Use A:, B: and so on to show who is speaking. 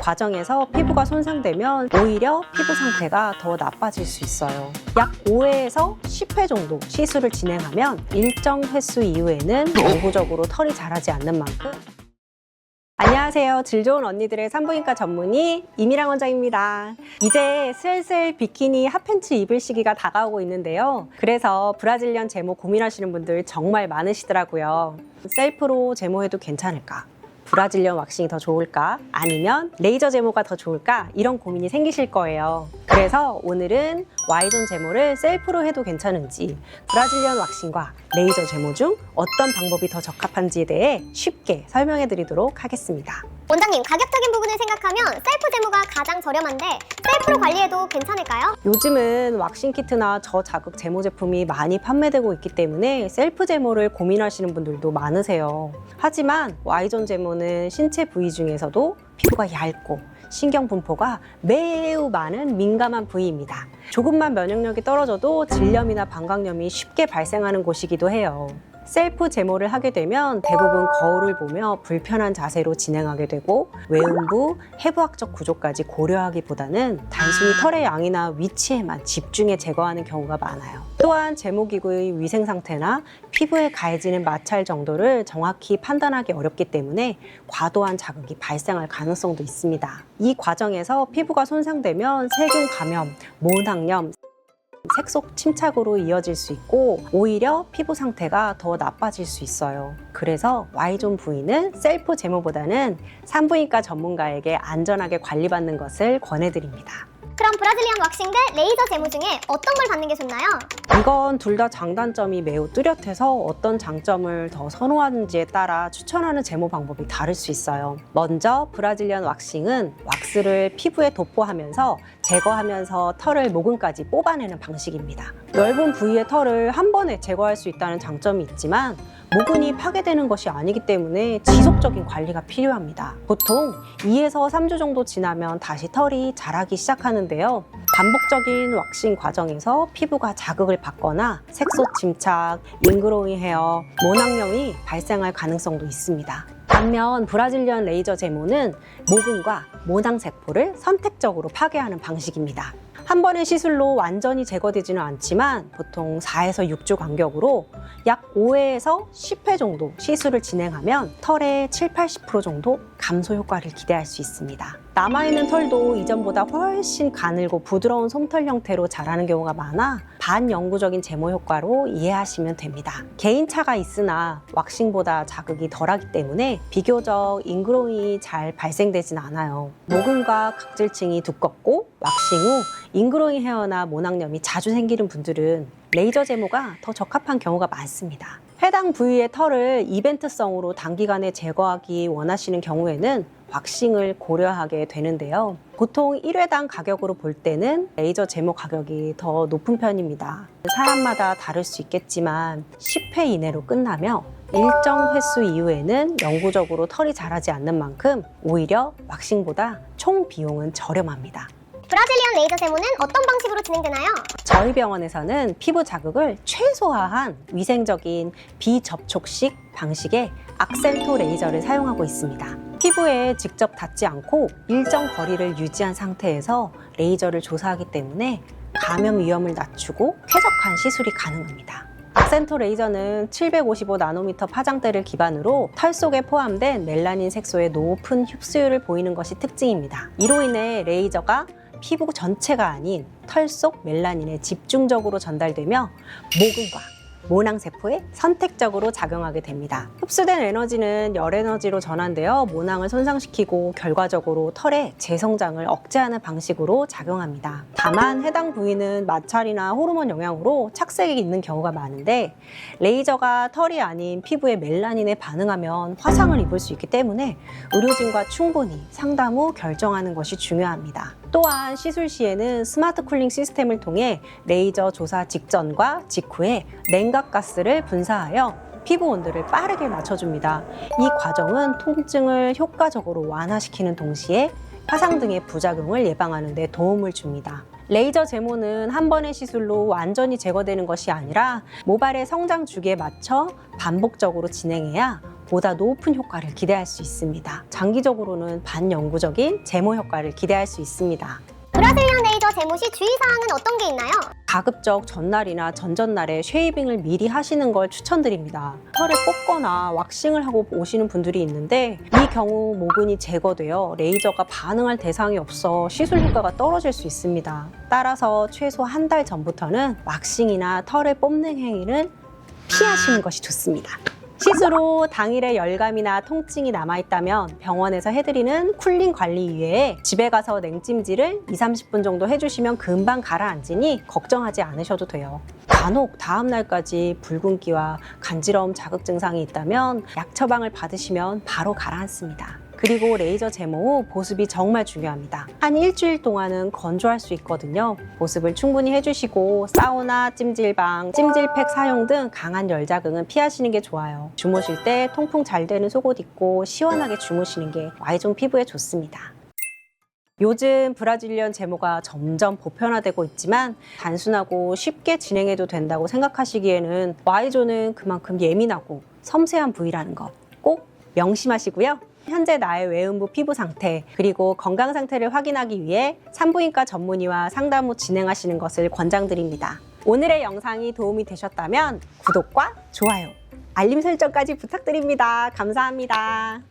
A: 과정에서 피부가 손상되면 오히려 피부 상태가 더 나빠질 수 있어요. 약 5회에서 10회 정도 시술을 진행하면 일정 횟수 이후에는 영구적으로 털이 자라지 않는 만큼. 안녕하세요. 질 좋은 언니들의 산부인과 전문의 이미랑 원장입니다. 이제 슬슬 비키니 핫팬츠 입을 시기가 다가오고 있는데요. 그래서 브라질리언 제모 고민하시는 분들 정말 많으시더라고요. 셀프로 제모해도 괜찮을까? 브라질리언 왁싱이 더 좋을까? 아니면 레이저 제모가 더 좋을까? 이런 고민이 생기실 거예요. 그래서 오늘은 Y존 제모를 셀프로 해도 괜찮은지, 브라질리언 왁싱과 레이저 제모 중 어떤 방법이 더 적합한지에 대해 쉽게 설명해 드리도록 하겠습니다.
B: 원장님, 가격적인 부분을 생각하면 셀프 제모가 가장 저렴한데 셀프로 관리해도 괜찮을까요?
A: 요즘은 왁싱 키트나 저자극 제모 제품이 많이 판매되고 있기 때문에 셀프 제모를 고민하시는 분들도 많으세요. 하지만 Y존 제모는 신체 부위 중에서도 피부가 얇고 신경 분포가 매우 많은 민감한 부위입니다. 조금만 면역력이 떨어져도 질염이나 방광염이 쉽게 발생하는 곳이기도 해요. 셀프 제모를 하게 되면 대부분 거울을 보며 불편한 자세로 진행하게 되고 외음부, 해부학적 구조까지 고려하기보다는 단순히 털의 양이나 위치에만 집중해 제거하는 경우가 많아요. 또한 제모기구의 위생 상태나 피부에 가해지는 마찰 정도를 정확히 판단하기 어렵기 때문에 과도한 자극이 발생할 가능성도 있습니다. 이 과정에서 피부가 손상되면 세균 감염, 모낭염, 색소 침착으로 이어질 수 있고 오히려 피부 상태가 더 나빠질 수 있어요. 그래서 Y존 부위는 셀프 제모보다는 산부인과 전문가에게 안전하게 관리받는 것을 권해드립니다.
B: 그럼 브라질리언 왁싱 대 레이저 제모 중에 어떤 걸 받는 게 좋나요?
A: 이건 둘 다 장단점이 매우 뚜렷해서 어떤 장점을 더 선호하는지에 따라 추천하는 제모 방법이 다를 수 있어요. 먼저 브라질리언 왁싱은 왁스를 피부에 도포하면서 제거하면서 털을 모근까지 뽑아내는 방식입니다. 넓은 부위의 털을 한 번에 제거할 수 있다는 장점이 있지만 모근이 파괴되는 것이 아니기 때문에 지속적인 관리가 필요합니다. 보통 2에서 3주 정도 지나면 다시 털이 자라기 시작하는데요. 반복적인 왁싱 과정에서 피부가 자극을 받거나 색소 침착, 잉그로잉 헤어, 모낭염이 발생할 가능성도 있습니다. 반면 브라질리언 레이저 제모는 모근과 모낭세포를 선택적으로 파괴하는 방식입니다. 한 번의 시술로 완전히 제거되지는 않지만 보통 4에서 6주 간격으로 약 5회에서 10회 정도 시술을 진행하면 털의 7~80% 정도 감소 효과를 기대할 수 있습니다. 남아있는 털도 이전보다 훨씬 가늘고 부드러운 솜털 형태로 자라는 경우가 많아 반영구적인 제모 효과로 이해하시면 됩니다. 개인차가 있으나 왁싱보다 자극이 덜하기 때문에 비교적 잉그로잉이 잘 발생되진 않아요. 모근과 각질층이 두껍고 왁싱 후 잉그로잉 헤어나 모낭염이 자주 생기는 분들은 레이저 제모가 더 적합한 경우가 많습니다. 해당 부위의 털을 이벤트성으로 단기간에 제거하기 원하시는 경우에는 왁싱을 고려하게 되는데요. 보통 1회당 가격으로 볼 때는 레이저 제모 가격이 더 높은 편입니다. 사람마다 다를 수 있겠지만 10회 이내로 끝나며 일정 횟수 이후에는 영구적으로 털이 자라지 않는 만큼 오히려 왁싱보다 총 비용은 저렴합니다.
B: 브라질리언 레이저 제모는 어떤 방식으로 진행되나요?
A: 저희 병원에서는 피부 자극을 최소화한 위생적인 비접촉식 방식의 악센토 레이저를 사용하고 있습니다. 피부에 직접 닿지 않고 일정 거리를 유지한 상태에서 레이저를 조사하기 때문에 감염 위험을 낮추고 쾌적한 시술이 가능합니다. 악센토 레이저는 755나노미터 파장대를 기반으로 털 속에 포함된 멜라닌 색소의 높은 흡수율을 보이는 것이 특징입니다. 이로 인해 레이저가 피부 전체가 아닌 털 속 멜라닌에 집중적으로 전달되며 모근과 모낭세포에 선택적으로 작용하게 됩니다. 흡수된 에너지는 열 에너지로 전환되어 모낭을 손상시키고 결과적으로 털의 재성장을 억제하는 방식으로 작용합니다. 다만 해당 부위는 마찰이나 호르몬 영향으로 착색이 있는 경우가 많은데 레이저가 털이 아닌 피부의 멜라닌에 반응하면 화상을 입을 수 있기 때문에 의료진과 충분히 상담 후 결정하는 것이 중요합니다. 또한 시술 시에는 스마트 쿨링 시스템을 통해 레이저 조사 직전과 직후에 냉각가스를 분사하여 피부 온도를 빠르게 낮춰줍니다. 이 과정은 통증을 효과적으로 완화시키는 동시에 화상 등의 부작용을 예방하는 데 도움을 줍니다. 레이저 제모는 한 번의 시술로 완전히 제거되는 것이 아니라 모발의 성장 주기에 맞춰 반복적으로 진행해야 보다 높은 효과를 기대할 수 있습니다. 장기적으로는 반영구적인 제모 효과를 기대할 수 있습니다.
B: 브라질리언 레이저 제모 시 주의사항은 어떤 게 있나요?
A: 가급적 전날이나 전전날에 쉐이빙을 미리 하시는 걸 추천드립니다. 털을 뽑거나 왁싱을 하고 오시는 분들이 있는데 이 경우 모근이 제거되어 레이저가 반응할 대상이 없어 시술 효과가 떨어질 수 있습니다. 따라서 최소 한 달 전부터는 왁싱이나 털을 뽑는 행위를 피하시는 것이 좋습니다. 시술 후 당일에 열감이나 통증이 남아있다면 병원에서 해드리는 쿨링 관리 이외에 집에 가서 냉찜질을 2-30분 정도 해주시면 금방 가라앉으니 걱정하지 않으셔도 돼요. 간혹 다음날까지 붉은기와 간지러움 자극 증상이 있다면 약 처방을 받으시면 바로 가라앉습니다. 그리고 레이저 제모 후 보습이 정말 중요합니다. 한 일주일 동안은 건조할 수 있거든요. 보습을 충분히 해주시고 사우나, 찜질방, 찜질팩 사용 등 강한 열 자극은 피하시는 게 좋아요. 주무실 때 통풍 잘 되는 속옷 입고 시원하게 주무시는 게 Y존 피부에 좋습니다. 요즘 브라질리언 제모가 점점 보편화되고 있지만 단순하고 쉽게 진행해도 된다고 생각하시기에는 Y존은 그만큼 예민하고 섬세한 부위라는 거 꼭 명심하시고요. 현재 나의 외음부 피부 상태 그리고 건강 상태를 확인하기 위해 산부인과 전문의와 상담 후 진행하시는 것을 권장드립니다. 오늘의 영상이 도움이 되셨다면 구독과 좋아요, 알림 설정까지 부탁드립니다. 감사합니다.